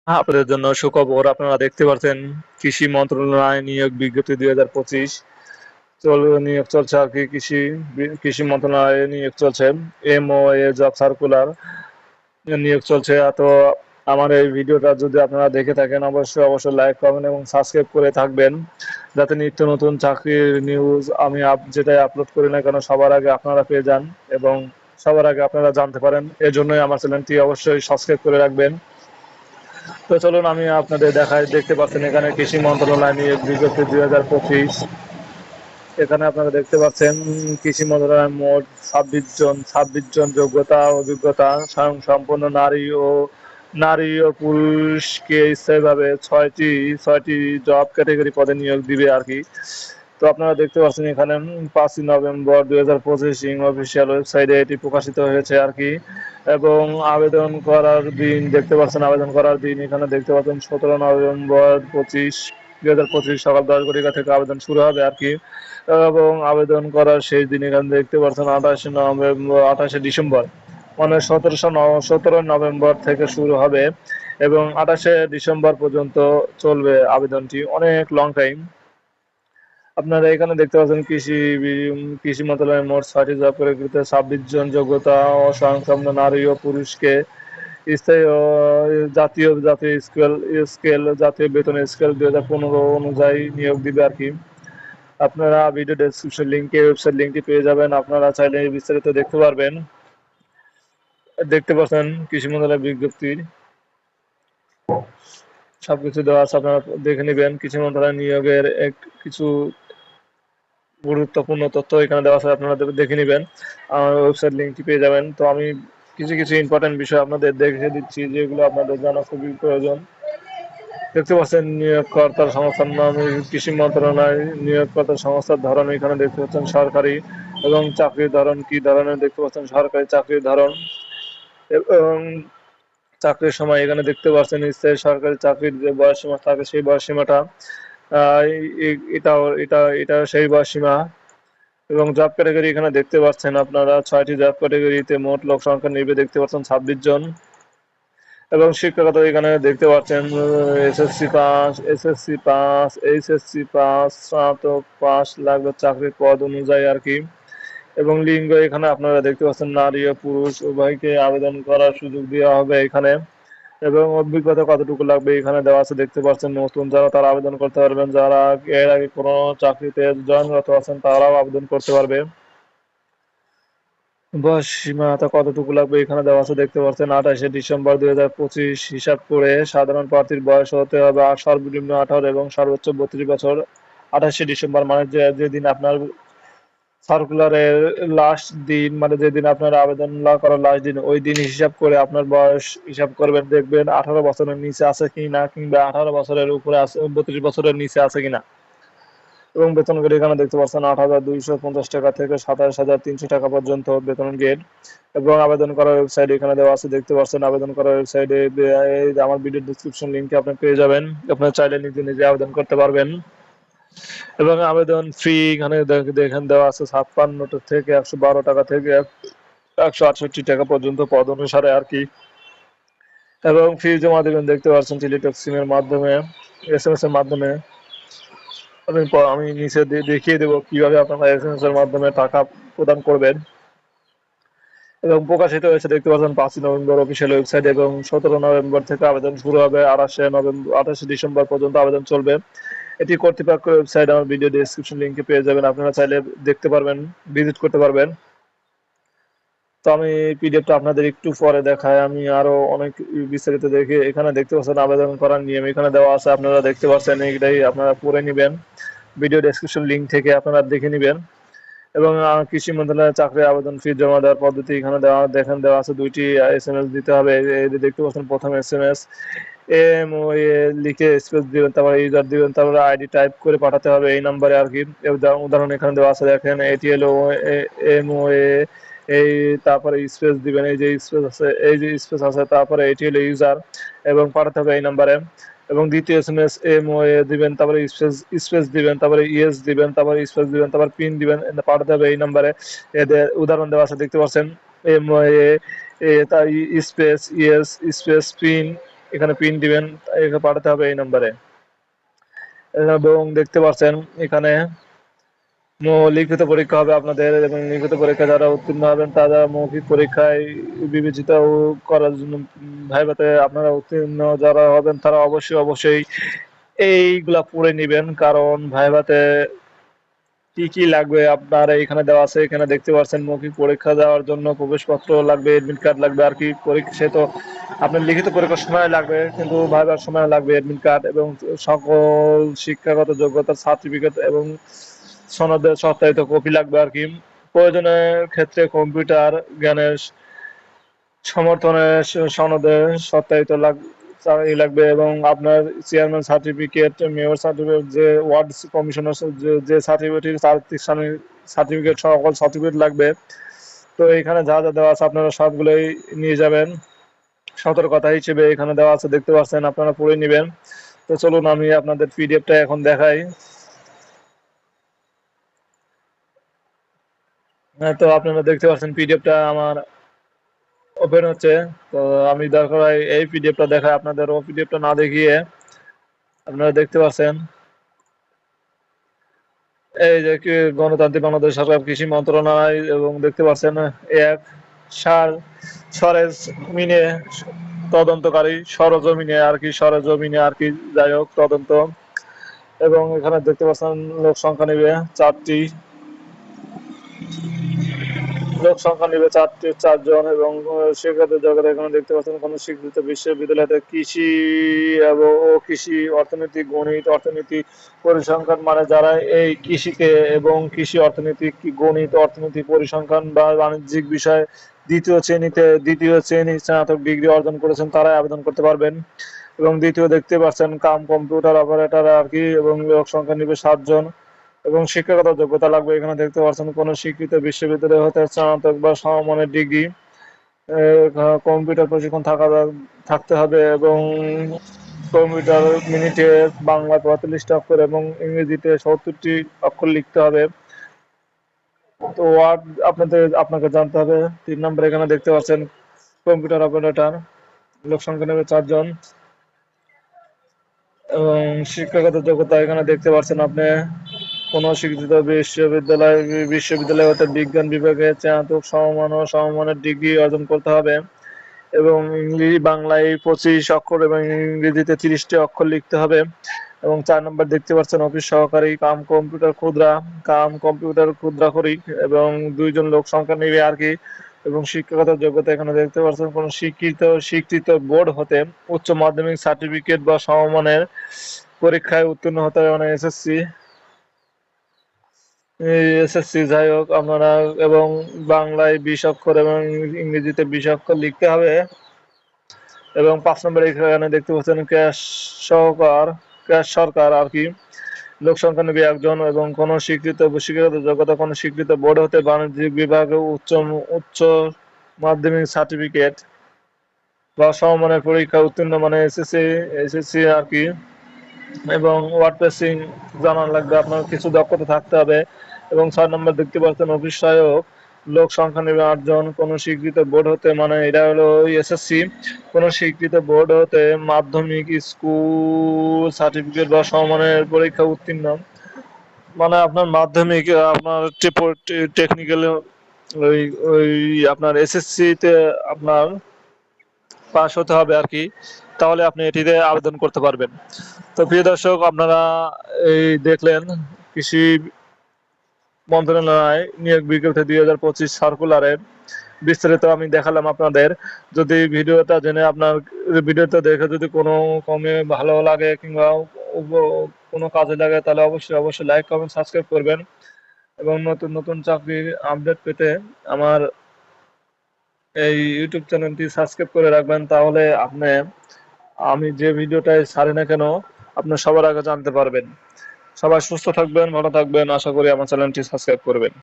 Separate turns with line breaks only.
আপনাদের জন্য সুখবর। আপনারা দেখতে পাচ্ছেন কৃষি মন্ত্রণালয় নিয়োগ বিজ্ঞপ্তি 2025 নিয়োগ চলছে আর কি। কৃষি মন্ত্রণালয়ে নিয়োগ চলছে। MOA জব সার্কুলার নিয়োগ চলছে। তো আমার এই ভিডিওটা যদি আপনারা দেখে থাকেন, অবশ্যই লাইক করবেন এবং সাবস্ক্রাইব করে থাকবেন, যাতে নিত্য নতুন চাকরির নিউজ আমি যেটাই আপলোড করি না কেন সবার আগে আপনারা পেয়ে যান এবং সবার আগে আপনারা জানতে পারেন। এজন্যই আমার চ্যানেলটি অবশ্যই সাবস্ক্রাইব করে রাখবেন। তো চলুন আমি আপনাদের দেখতে পাচ্ছেন এখানে কৃষি মন্ত্রণালয় নিয়োগ বিজ্ঞপ্তি 2025। এখানে আপনারা দেখতে পাচ্ছেন কৃষি মন্ত্রণালয় মোট 26 জন যোগ্যতা অভিজ্ঞতা স্বয়ং সম্পন্ন নারী ও পুরুষকে স্থায়ীভাবে ছয়টি জব ক্যাটাগরি পদে নিয়োগ দিবে আর কি। তো আপনারা দেখতে পাচ্ছেন এখানে 5ই নভেম্বর 2025 অফিসিয়াল ওয়েবসাইটে এটি প্রকাশিত হয়েছে আর কি। এবং আবেদন করার দিন দেখতে পাচ্ছেন, এখানে দেখতে পাচ্ছেন 17 নভেম্বর 2025 সকাল 10 ঘটিকা থেকে আবেদন শুরু হবে আর কি। এবং আবেদন করার শেষ দিন এখানে দেখতে পাচ্ছেন 28 ডিসেম্বর, মানে 17 নভেম্বর থেকে শুরু হবে এবং 28 ডিসেম্বর পর্যন্ত চলবে আবেদনটি। অনেক লং টাইম। আপনারা এখানে দেখতে পাচ্ছেন কৃষি মন্ত্রণালয়ের মোট 6টি জব ক্যাটাগরিতে 26 জন যোগ্যতা ও স্বয়ংসম্পন্ন নারী ও পুরুষকে স্থায়ী ও জাতীয় বেতন স্কেল 2015 অনুযায়ী নিয়োগ দিবে আর কি। আপনারা ভিডিও ডেসক্রিপশন লিঙ্কে ওয়েবসাইট লিঙ্কটি পেয়ে যাবেন, আপনারা চাইলে বিস্তারিত দেখতে পারবেন। দেখতে পাচ্ছেন কৃষি মন্ত্রণালয়ের বিজ্ঞপ্তির সবকিছু দেওয়া আছে, আপনারা দেখে নেবেন। কৃষি মন্ত্রণালয় নিয়োগের কিছু গুরুত্বপূর্ণ তথ্য এখানে দেওয়া আছে, আপনারা দেখে নেবেন। আমার ওয়েবসাইট লিঙ্কটি পেয়ে যাবেন। তো আমি কিছু ইম্পর্টেন্ট বিষয় আপনাদের দেখে দিচ্ছি, যেগুলো আপনাদের জানা খুবই প্রয়োজন। দেখতে পাচ্ছেন নিয়োগকর্তার সংস্থার নাম কৃষি মন্ত্রণালয়। নিয়োগকর্তার সংস্থার ধরন এখানে দেখতে পাচ্ছেন সরকারি, এবং চাকরির ধরন কি ধরনের দেখতে পাচ্ছেন সরকারি চাকরির ধরন। এবং চাকরির সময় এখানে দেখতে পাচ্ছেন স্থায়ী সরকারি চাকরির যে বয়সসীমা থাকে সেই বয়সসীমাটা, এটা সেই বয়সসীমা। এবং জব ক্যাটাগরি এখানে দেখতে পাচ্ছেন আপনারা 6টি জব ক্যাটাগরিতে মোট লোক সংখ্যা নিবে দেখতে পাচ্ছেন 26 জন। এবং শিক্ষাগত এখানে দেখতে পাচ্ছেন এইচএসসি পাস, স্নাতক পাস লাগবে চাকরির পদ অনুযায়ী আর কি। এবং লিঙ্গ এখানে আপনারা দেখতে পাচ্ছেন নারী ও পুরুষ উভয়কে আবেদন করার সুযোগ দেওয়া হবে এখানে। এবং অভিজ্ঞতা কতটুকু লাগবে এখানে দেওয়া আছে দেখতে পাচ্ছেন। নতুন যারা তারা আবেদন করতে পারবেন, যারা এর আগে কোনো চাকরিতে জয়েনরত আছেন তারাও আবেদন করতে পারবে। বয়স সীমাটা কতটুকু লাগবে এখানে দেওয়া আছে দেখতে পাচ্ছেন। 28 ডিসেম্বর 2025 হিসাব করে সাধারণ প্রার্থীর বয়স হতে হবে সর্বনিম্ন 18 এবং সর্বোচ্চ 32 বছর। 28 ডিসেম্বর মানে যেদিন আপনার সার্কুলারের লাস্ট দিন, মানে যেদিন আপনার আবেদন করার লাস্ট দিন, ওই দিন হিসাব করে আপনার বয়স হিসাব করবেন, দেখবেন 18 বছরের নিচে আছে কিনা, কিংবা 18 বছরের উপরে আছে, 32 বছরের নিচে আছে কিনা। এবং বেতন গ্রেড এখানে দেখতে পাচ্ছেন 8,250 টাকা থেকে 27,300 টাকা পর্যন্ত বেতন গ্রেড। এবং আবেদন করার ওয়েবসাইট এখানে দেওয়া আছে দেখতে পাচ্ছেন। আবেদন করার ওয়েবসাইটে আমার ভিডিও ডিসক্রিপশন লিঙ্কে আপনি পেয়ে যাবেন, আপনার চাইলে নিজে আবেদন করতে পারবেন। এবং আবেদন ফি এখানে দেখেন দেওয়া আছে 56 থেকে 112 টাকা থেকে 168 টাকা পর্যন্ত পদ অনুসারে আর কি। এবং ফি জমা দেবেন দেখতে পাচ্ছেন টেলিটক সিমের মাধ্যমে, SMS এর মাধ্যমে। আমি নিচে দেখিয়ে দেবো কিভাবে আপনারা SMS এর মাধ্যমে টাকা প্রদান করবেন। এবং প্রকাশিত হয়েছে দেখতে পাচ্ছেন 5ই নভেম্বর অফিসিয়াল ওয়েবসাইট। এবং 17 নভেম্বর থেকে আবেদন শুরু হবে, 28 ডিসেম্বর পর্যন্ত আবেদন চলবে। এটি কর্তৃপক্ষের ওয়েবসাইট, আমার ভিডিও ডেসক্রিপশন লিঙ্কে পেয়ে যাবেন, আপনারা চাইলে দেখতে পারবেন, ভিজিট করতে পারবেন। তো আমি পিডিএফটা আপনাদের একটু পরে দেখাই, আমি আরো অনেক বিস্তারিত দেখে। এখানে দেখতে পাচ্ছেন আবেদন করার নিয়ম এখানে দেওয়া আছে, আপনারা দেখতে পাচ্ছেন, এটাই আপনারা পড়ে নেবেন, ভিডিও ডেসক্রিপশন লিঙ্ক থেকে আপনারা দেখে নেবেন। এবং কৃষি মন্ত্রণালয়ের চাকরি আবেদন ফি জমা দেওয়ার পদ্ধতি এখানে দেওয়া আছে। 2টি SMS দিতে হবে, এই যে দেখতে পাচ্ছেন প্রথম SMS MOA লিখে স্পেস দিবেন, তারপরে ইউজার দিবেন, তারপরে আইডি টাইপ করে পাঠাতে হবে এই নাম্বারে আর কি। উদাহরণ এখানে দেওয়া আছে দেখেন, এটি হলো MOA, এই তারপরে স্পেস দিবেন, এই যে স্পেস আছে, তারপরে এটি হলো ইউজার, এবং পাঠাতে হবে এই নাম্বারে। এবং দ্বিতীয় SMS MOA দিবেন, তারপরে স্পেস দিবেন, তারপরে ইএস দিবেন, তারপরে স্পেস দিবেন, তারপরে পিন দিবেন, পাঠাতে হবে এই নাম্বারে। এদের উদাহরণ দেওয়া আছে দেখতে পাচ্ছেন, MOA space ES space PIN এখানে পিন দিবেন, এখানে পাঠাতে হবে এই নাম্বারে। এবং দেখতে পাচ্ছেন এখানে লিখিত পরীক্ষা হবে আপনাদের, এবং লিখিত পরীক্ষা যারা উত্তীর্ণ হবেন তারা মৌখিক পরীক্ষায় বিবেচিত করার জন্য ভাইভাতে আপনারা উত্তীর্ণ যারা হবেন তারা অবশ্যই এইগুলা পড়ে নেবেন, কারণ ভাইভাতে কি কি লাগবে আপনার এখানে দেওয়া আছে। এখানে দেখতে পাচ্ছেন মৌখিক পরীক্ষা দেওয়ার জন্য প্রবেশপত্র লাগবে, এডমিট কার্ড লাগবে আর কি। পরীক্ষা সে তো আপনার লিখিত পরীক্ষার সময় লাগবে, কিন্তু ভাইবার সময় লাগবে এডমিট কার্ড এবং সকল শিক্ষাগত যোগ্যতার সার্টিফিকেট এবং সনদের সত্যায়িত কপি লাগবে আর কি। প্রয়োজনের ক্ষেত্রে কম্পিউটার জ্ঞানের সমর্থনের সনদে সত্যায়িত লাগবে, এবং আপনার চেয়ারম্যান সার্টিফিকেট, মেয়র সার্টিফিকেট, যে ওয়ার্ড কমিশনার যে সার্টিফিকেট সকল সার্টিফিকেট লাগবে। তো এখানে যা যা দেওয়া আছে আপনারা সবগুলোই নিয়ে যাবেন। সতর্কতা হিসেবে এখানে দেওয়া আছে, দেখতে পাচ্ছেন, আপনারা পড়ে নেবেন। তো চলুন আমি আপনাদের পিডিএফটা এখন দেখাই। তো আপনারা দেখতে পাচ্ছেন পিডিএফটা আমার ওপেন হচ্ছে। তো আমি দরকার হয় এই পিডিএফটা দেখাই আপনাদের, ও পিডিএফটা না দেখিয়ে। আপনারা দেখতে পাচ্ছেন এই যে গণতান্ত্রিক বাংলাদেশ সরকার কৃষি মন্ত্রণালয়, এবং দেখতে পাচ্ছেন এক সরেজমিনে তদন্তকারী, সরজমিনে আর কি, সরজমিনে আর কি, যাই হোক তদন্ত। এবং এখানে দেখতে পাচ্ছেন লোক সংখ্যা নিবে 4টি, লোক সংখ্যা নিবে 4জন, এবং শিক্ষার্থীর জগতে এখানে দেখতে পাচ্ছেন কোন স্বীকৃত বিশ্ববিদ্যালয়তে কৃষি এবং কৃষি অর্থনীতি, গণিত, অর্থনীতি, পরিসংখ্যান, মানে যারা এই কৃষিকে এবং কৃষি অর্থনীতি, গণিত, অর্থনীতি, পরিসংখ্যান বা বাণিজ্যিক বিষয়ে দ্বিতীয় শ্রেণী স্নাতক ডিগ্রি অর্জন করেছেন তারাই আবেদন করতে পারবেন। এবং দ্বিতীয় দেখতে পাচ্ছেন কম্পিউটার অপারেটর আর কি, এবং লোক সংখ্যা নিবে 7জন, এবং শিক্ষাগত যোগ্যতা লাগবে। এখানে দেখতে পাচ্ছেন কোন স্বীকৃত বিশ্ববিদ্যালয় হতে স্নাতক বা সমমানের ডিগ্রি, কম্পিউটার প্রশিক্ষণ থাকতে হবে, এবং কম্পিউটার মিনিটে বাংলা 45টি অক্ষর এবং ইংরেজিতে 70টি অক্ষর লিখতে হবে। তো ওয়ার্ড আপনাকে জানতে হবে। 3 নম্বরে এখানে দেখতে পাচ্ছেন কম্পিউটার অপারেটর, লোক সংখ্যা নেবে 4জন, এবং শিক্ষাগত যোগ্যতা এখানে দেখতে পাচ্ছেন আপনি কোন স্বীকৃত বিশ্ববিদ্যালয় হতে বিজ্ঞান বিভাগে স্নাতক সমমানের ডিগ্রি অর্জন করতে হবে, এবং বাংলায় 25 অক্ষর এবং ইংরেজিতে 30টি অক্ষর লিখতে হবে। এবং 4 নম্বর দেখতে পাচ্ছেন অফিস সহকারী কম্পিউটার ক্ষুদ্রাকরী, এবং 2জন লোক সংখ্যা নেবে আর কি। এবং শিক্ষাগত যোগ্যতা এখানে দেখতে পাচ্ছেন কোন স্বীকৃত বোর্ড হতে উচ্চ মাধ্যমিক সার্টিফিকেট বা সমমানের পরীক্ষায় উত্তীর্ণ হতে হবে, মানে এসএসসি যাই হোক আপনারা, এবং বাংলায় 20 অক্ষর এবং ইংরেজিতে 20 অক্ষর লিখতে হবে। এবং 5 নম্বরে এখানে দেখতে পাচ্ছেন ক্যাশ সরকার আর কি, লোক সংখ্যা নেবে 1জন, এবং কোন শিক্ষিত যোগ্যতা কোন স্বীকৃত বোর্ড হতে বাণিজ্যিক বিভাগে উচ্চ মাধ্যমিক সার্টিফিকেট বা সমমানের পরীক্ষা উত্তীর্ণ, মানে এসএসসি আর কি। এবং ওয়ার্ড প্রেসিং জানা লাগবে, আপনার কিছু দক্ষতা থাকতে হবে। এবং 6 নম্বর দেখতে পাচ্ছেন অফিস সহায়ক, লোক সংখ্যা নেবে 8জন, কোন স্বীকৃত বোর্ড হতে, মানে এটা হলো এসএসসি, কোন স্বীকৃত বোর্ড হতে মাধ্যমিক স্কুল সার্টিফিকেট বা সমমানের পরীক্ষা উত্তীর্ণ, মানে আপনার মাধ্যমিক, আপনার টেকনিক্যাল ওই ওই আপনার এসএসসি তে আপনার পাস হতে হবে আর কি, তাহলে আপনি এটিতে আবেদন করতে পারবেন। তো প্রিয় দর্শক, আপনারা এই দেখলেন কৃষি মন্ত্রণালয় নিয়োগ বিজ্ঞপ্তি 2025 সার্কুলারের বিস্তারিত আমি দেখালাম আপনাদের। যদি ভিডিওটা দেখে যদি কোনো কমে ভালো লাগে কিংবা কোনো কাজে লাগে, তাহলে অবশ্যই লাইক, কমেন্ট, সাবস্ক্রাইব করবেন। এবং নতুন নতুন চাকরির আপডেট পেতে আমার এই ইউটিউব চ্যানেলটি সাবস্ক্রাইব করে রাখবেন, তাহলে আমি যে ভিডিওটাই ছাড়ি না কেন আপনি সবার আগে জানতে পারবেন। সবাই সুস্থ থাকবেন, ভালো থাকবেন, আশা করি আমার চ্যানেলটি সাবস্ক্রাইব করবেন।